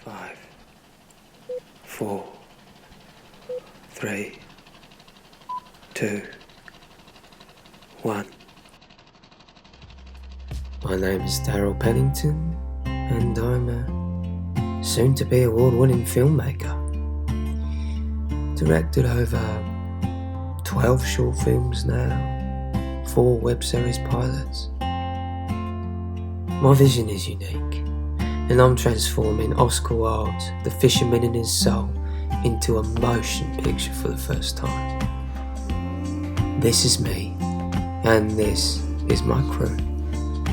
5, 4, 3, 2, 1. My name is Darryl Pennington, and I'm a soon-to-be award-winning filmmaker. Directed over 12 short films now, 4 web series pilots. My vision is unique, and I'm transforming Oscar Wilde's The Fisherman in His Soul into a motion picture for the first time. This is me, and this is my crew.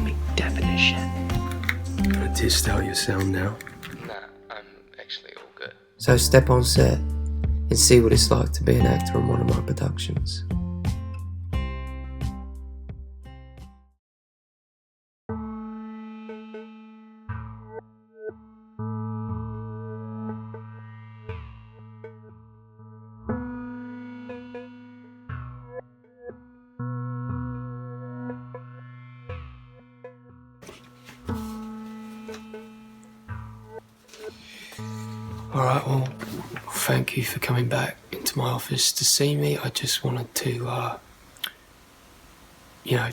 Big definition. Gonna test out your sound now? Nah, I'm actually all good. So step on set and see what it's like to be an actor in one of my productions. Alright, well, thank you for coming back into my office to see me. I just wanted to,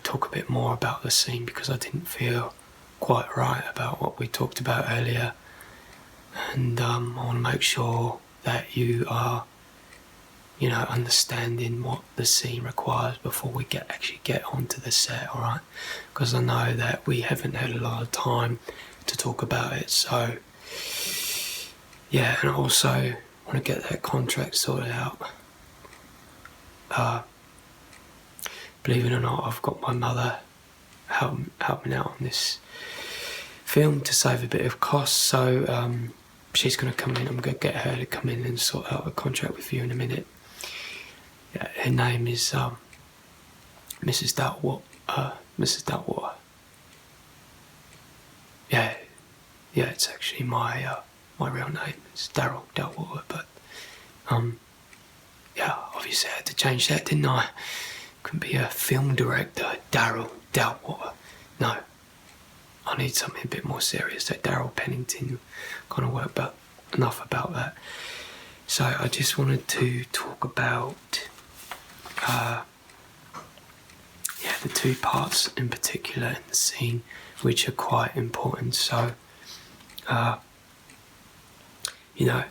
talk a bit more about the scene because I didn't feel quite right about what we talked about earlier. And I want to make sure that you are, understanding what the scene requires before we actually get onto the set, alright? Because I know that we haven't had a lot of time to talk about it, so... yeah, and I also want to get that contract sorted out. Believe it or not, I've got my mother helping out on this film to save a bit of cost, so she's going to come in. I'm going to get her to come in and sort out the contract with you in a minute. Yeah, her name is Mrs. Dartwater. Yeah, it's actually my real name. It's Darryl Dartwater, but obviously I had to change that, didn't I? Couldn't be a film director, Darryl Dartwater. No, I need something a bit more serious. That Darryl Pennington kind of work, but enough about that. So I just wanted to talk about the 2 parts in particular in the scene, which are quite important. So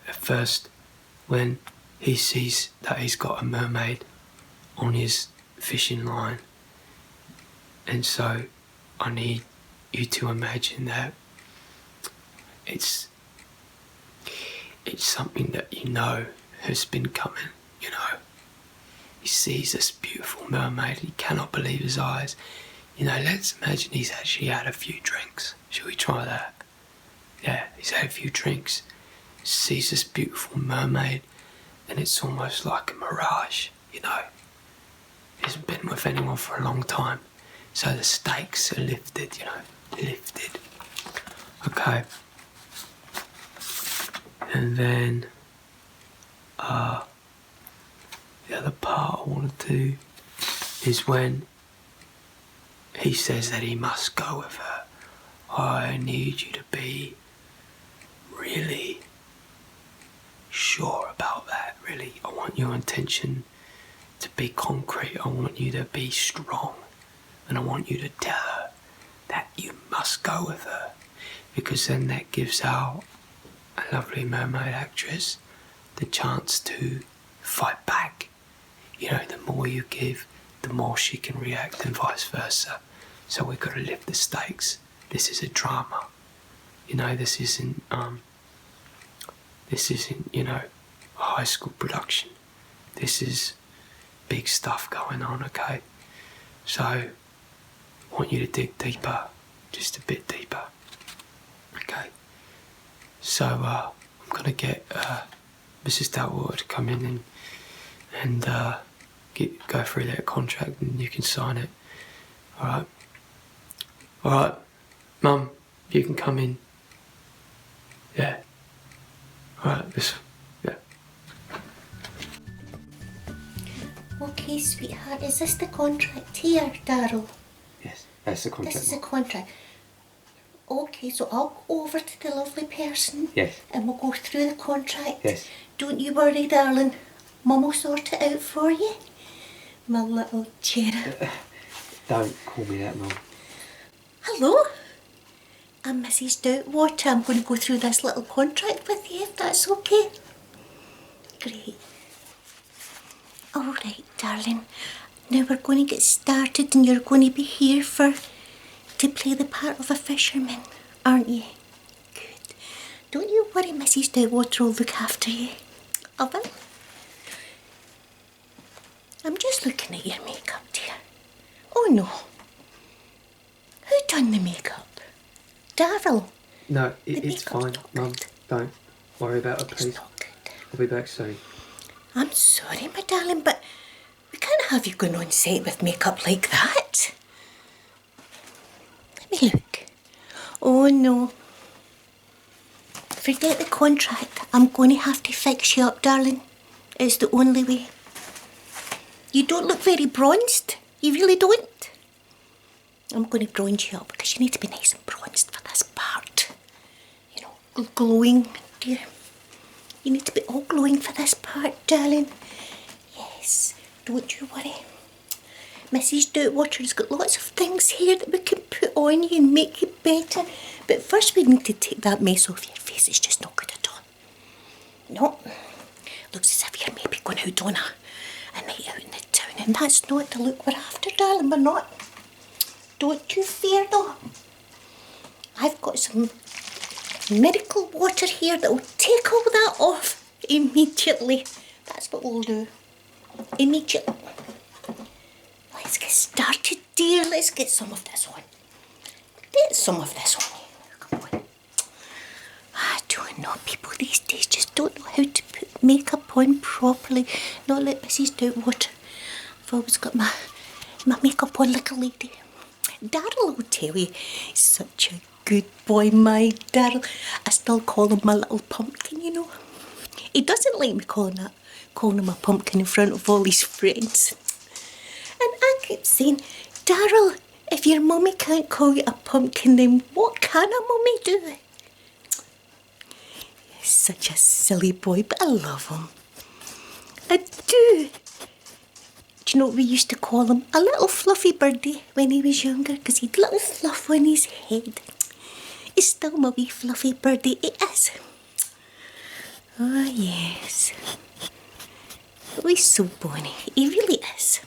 at first, when he sees that he's got a mermaid on his fishing line, and so I need you to imagine that it's something that has been coming, He sees this beautiful mermaid, he cannot believe his eyes. Let's imagine he's actually had a few drinks. Shall we try that? Yeah, he's had a few drinks, sees this beautiful mermaid, and it's almost like a mirage, He hasn't been with anyone for a long time, so the stakes are lifted, lifted. Okay. And then the other part I want to do is when he says that he must go with her. I need you to be really sure about that, really. I want your intention to be concrete. I want you to be strong, and I want you to tell her that you must go with her, because then that gives our lovely mermaid actress the chance to fight back. The more you give, the more she can react, and vice versa. So we've got to lift the stakes. This is a drama. This isn't a high school production. This is big stuff going on, okay? So I want you to dig deeper, just a bit deeper. Okay. So I'm gonna get Mrs. Dartwater to come in and go through that contract, and you can sign it. Alright, Mum, you can come in. Yeah. Alright, yeah. Okay, sweetheart, is this the contract here, Darryl? Yes, that's the contract. This is a contract. Okay, so I'll go over to the lovely person. Yes. And we'll go through the contract. Yes. Don't you worry, darling. Mum will sort it out for you. My little cherub. Don't call me that, Mum. Hello? I'm Mrs. Doubtwater. I'm going to go through this little contract with you, if that's okay. Great. All right, darling. Now we're going to get started and you're going to be here to play the part of a fisherman, aren't you? Good. Don't you worry, Mrs. Doubtwater will look after you. I will. I'm just looking at your makeup, dear. Oh no. Who done the makeup? Darryl. No, The it's makeup's fine, not Mum. good. Don't worry about it, It's please. not good. I'll be back soon. I'm sorry, my darling, but we can't have you going on set with makeup like that. Let me look. Oh no. Forget the contract. I'm going to have to fix you up, darling. It's the only way. You don't look very bronzed. You really don't. I'm going to bronze you up because you need to be nice and bronzed for this part. You know, glowing, dear. You need to be all glowing for this part, darling. Yes, don't you worry. Mrs. Doubtwater's got lots of things here that we can put on you and make you better. But first we need to take that mess off your face. It's just not good at all. No. Looks as if you're maybe going out on a night out in the town. And that's not the look we're after, darling. We're not. Don't you fear, though. I've got some miracle water here that will take all that off immediately. That's what we'll do. Immediately. Let's get started, dear. Let's get some of this on. Get some of this on. Come on. I don't know. People these days just don't know how to put makeup on properly. Not like Mrs. Doubtwater. I've always got my makeup on like a lady. Darryl will tell you, he's such a good boy, my Darryl. I still call him my little pumpkin, you know. He doesn't like me calling him a pumpkin in front of all his friends. And I keep saying, Darryl, if your mummy can't call you a pumpkin, then what can a mummy do? He's such a silly boy, but I love him. I do. Do you know what we used to call him? A little fluffy birdie when he was younger, because he'd little fluff on his head. He's still my wee fluffy birdie, he is. Oh yes. Oh, he's so bonny, he really is.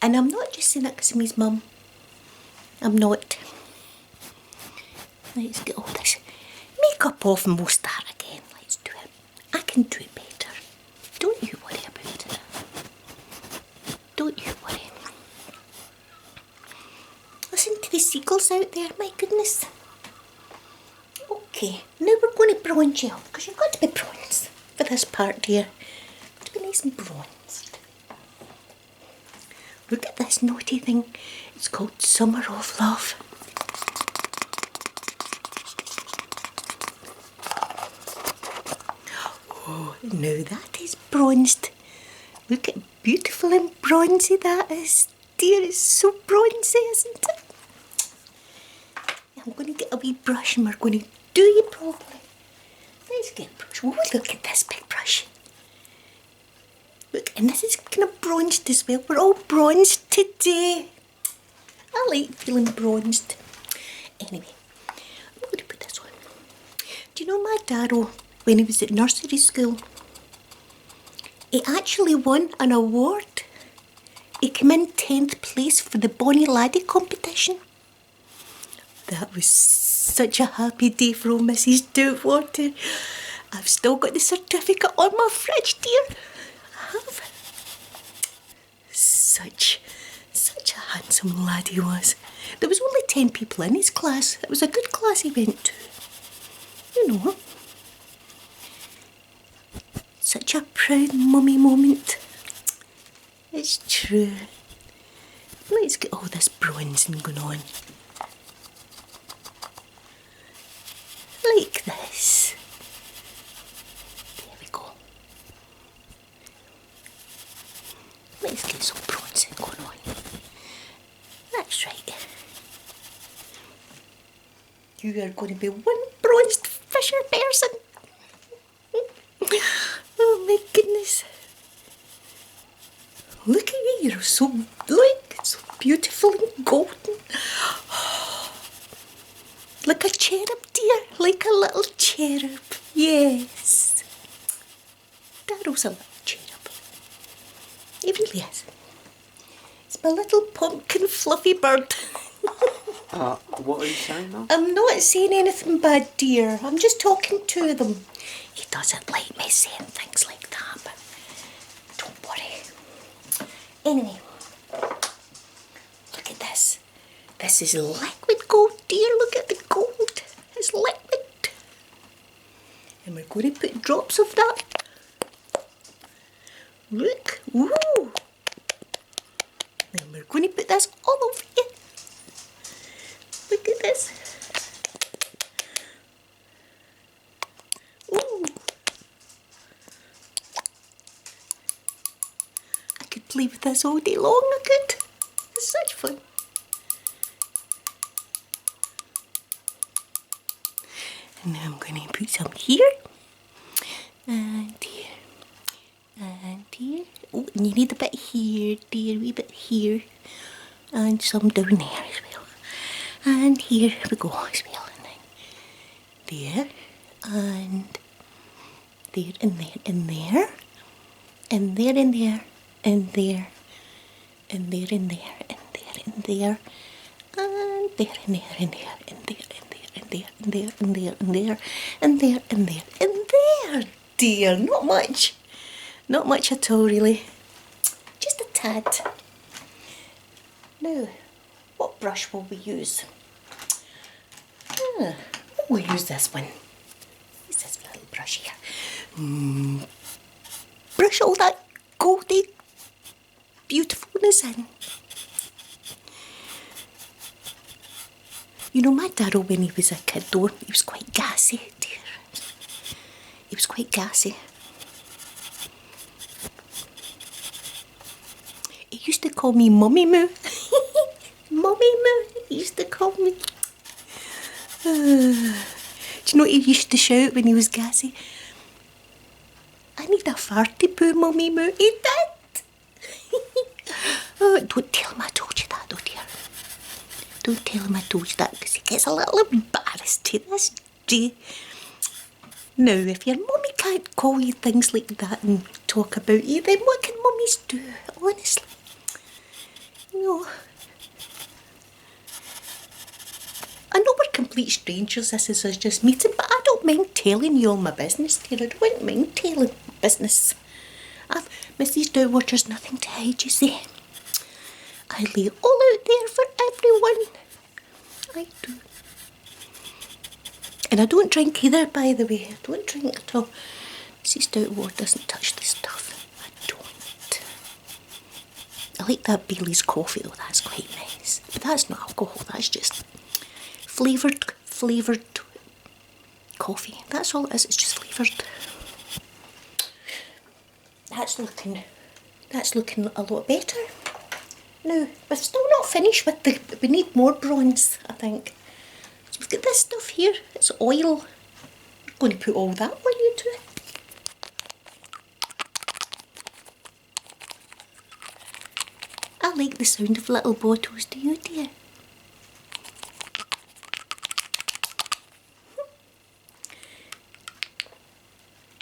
And I'm not just saying that because I'm his mum. I'm not. Let's get all this makeup off and we'll start again. Let's do it. I can do it better. Don't you worry about it. Don't you worry. Listen to the seagulls out there, my goodness. Okay, now we're going to bronze you up because you've got to be bronzed for this part, dear. Got to be nice and bronzed. Look at this naughty thing. It's called Summer of Love. Oh, now that is bronzed. Look at beautiful and bronzy that is. Dear, it's so bronzy, isn't it? I'm going to get a wee brush and we're going to do you properly. Let's get a brush. Oh, look at this big brush. Look, and this is kind of bronzed as well. We're all bronzed today. I like feeling bronzed. Anyway, I'm going to put this on. Do you know my Darryl, when he was at nursery school, he actually won an award. He came in 10th place for the Bonnie Laddie competition. That was such a happy day for old Mrs. Doubtwater. I've still got the certificate on my fridge, dear. I have. Such a handsome lad he was. There was only 10 people in his class. It was a good class he went to. You know. Such a proud mummy moment. It's true. Let's get all this bronzing going on. Like this. There we go. Let's get some bronzing going on. That's right. You are going to be one bronzed fisher person. Oh my goodness. Look at you, you're so beautiful and golden. Like a cherub, dear, like a little cherub. Yes. Darryl's a little cherub. He really is. It's my little pumpkin fluffy bird. What are you saying, Mum? I'm not saying anything bad, dear. I'm just talking to them. He doesn't like me saying things like that, but don't worry. Anyway, look at this. This is liquid gold, dear. Look at the gold. It's liquid. And we're going to put drops of that. Look. Ooh. And we're going to put this all over you. Look at this. Ooh. I could play with this all day long, I could. It's such fun. And now I'm going to put some here. And here. And here. Oh, and you need a bit here, dear. A wee bit here. And some down there as well. And here we go as well. And then there. And there and there and there. And there and there. And there. And there and there. And there and there. And there and there and there. And there and there. And there and there and there and there and there and there and there, dear. Not much. Not much at all, really. Just a tad. Now, what brush will we use? We'll use this one. Use this little brush here. Brush all that goldy beautifulness in. You know, my Darryl, when he was a kid, though, he was quite gassy, dear. He was quite gassy. He used to call me Mummy Moo. Mummy Moo, he used to call me. Do you know what he used to shout when he was gassy? I need a farty poo, Mummy Moo. He did. Oh, don't tell him I told you that, though, dear. Don't tell him I told you that, because he gets a little embarrassed to this day. Now, if your mummy can't call you things like that and talk about you, then what can mummies do, honestly? You know, I know we're complete strangers, this is us just meeting, but I don't mind telling you all my business, dear. I don't mind telling my business. Mrs. Dowager's nothing to hide, you see. I lay it all out there for everyone. I do. And I don't drink either, by the way. I don't drink at all. Mrs. Dowager doesn't touch the stuff. I don't. I like that Bailey's coffee, though. That's quite nice. But that's not alcohol. That's just flavoured coffee. That's all it is. It's just flavoured. That's looking a lot better. Now, we're still not finished with we need more bronze, I think. So we've got this stuff here, it's oil. I'm going to put all that on you too. I like the sound of little bottles, do you, dear?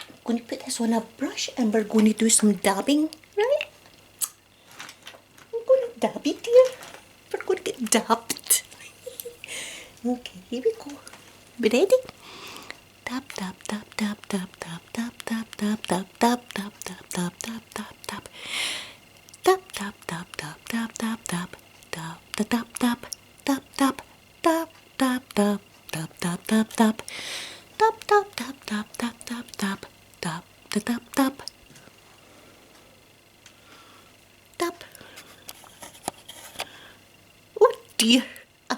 I'm going to put this on a brush and we're going to do some dabbing, right? Dabby, dear. We're going to get dabbed. Okay, here we go. We ready? Dab, dab, dab, dab, dab, dab, dab, dab, dab, dab, dab, dab, dab, dab, dab, dab, dab. Dab, dab, dab, dab, dab, dab, dab, dab, dab, dab, dab, dab, dab, dab, dab, dab, dab, dab, dab, dab. Dab, dab, dab, dab, dab, dab, dab, dab, dab, dab, dab. Dab. Dear, I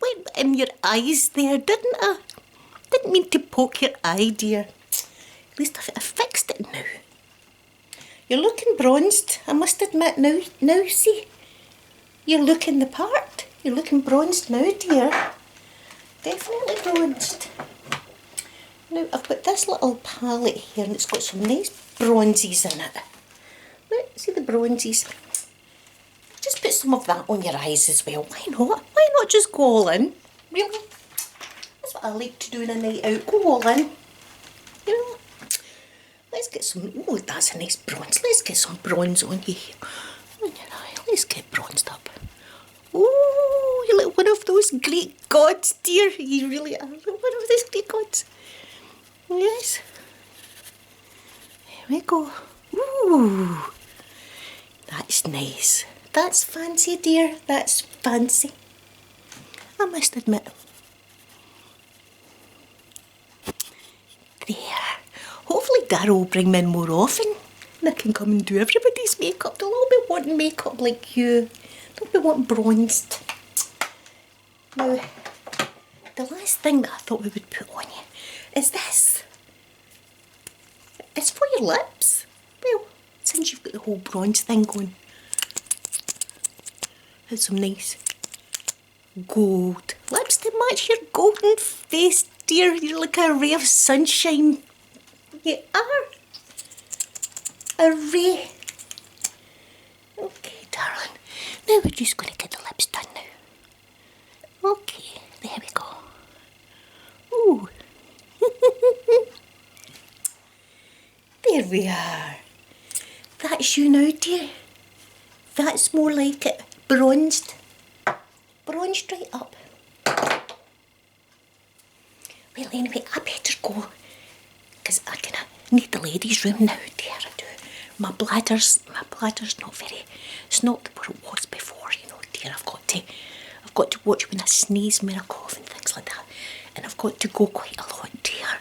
went in your eyes there, didn't I? Didn't mean to poke your eye, dear. At least I fixed it now. You're looking bronzed, I must admit now. Now, see, you're looking the part. You're looking bronzed now, dear. Definitely bronzed. Now I've got this little palette here and it's got some nice bronzes in it. Look, see the bronzes? Just put some of that on your eyes as well. Why not? Why not just go all in? Really? That's what I like to do on a night out. Go all in. You know? Let's get some... Oh, that's a nice bronze. Let's get some bronze on you here. On your eye. Let's get bronzed up. Oh, you're like one of those Greek gods, dear. You really are like one of those Greek gods. Yes. There we go. Ooh. That's nice. That's fancy, dear. That's fancy. I must admit. There. Hopefully Darryl will bring me in more often and I can come and do everybody's makeup. They'll all be wanting makeup like you. They'll be wanting bronzed. Now, the last thing that I thought we would put on you is this. It's for your lips. Well, since you've got the whole bronze thing going. It's some nice gold lips to match your golden face, dear. You're like a ray of sunshine. You are. A ray. Okay, darling. Now we're just going to get the lips done now. Okay, there we go. Ooh. There we are. That's you now, dear. That's more like it. Bronzed. Bronzed right up. Well, anyway, I better go. Because I kind of need the ladies' room now, dear. I do. My bladder's not very... It's not what it was before, you know, dear. I've got to watch when I sneeze, when I cough and things like that. And I've got to go quite a lot, dear.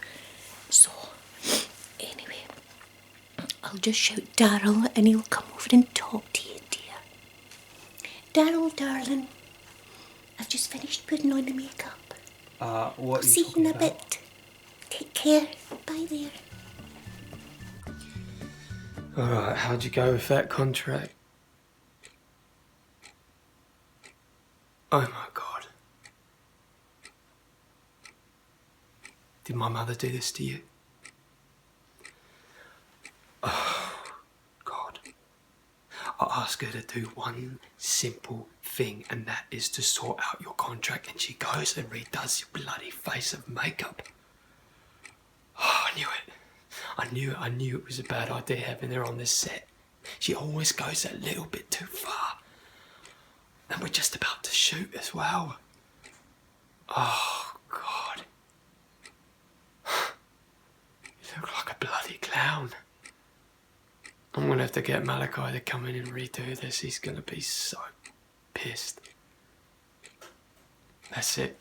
So, anyway, I'll just shout Darryl and he'll come over and talk to you, dear. Darryl, darling, I've just finished putting on the makeup. What? See you in a bit. Take care. Bye there. Alright, how'd you go with that contract? Oh my God. Did my mother do this to you? Oh, God. I asked her to do one simple thing, and that is to sort out your contract, and she goes and redoes your bloody face of makeup. Oh, I knew it. I knew it was a bad idea having her on this set. She always goes a little bit too far. And we're just about to shoot as well. Oh, God. You look like a bloody clown. I'm going to have to get Malachi to come in and redo this. He's going to be so pissed. That's it.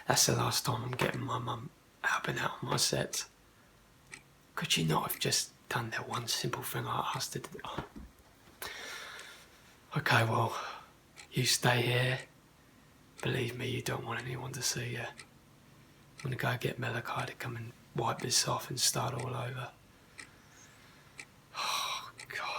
That's the last time I'm getting my mum helping out on my sets. Could you not have just done that one simple thing I asked her to do? Oh. Okay, well, you stay here. Believe me, you don't want anyone to see you. I'm going to go get Malachi to come and wipe this off and start all over. Oh, God.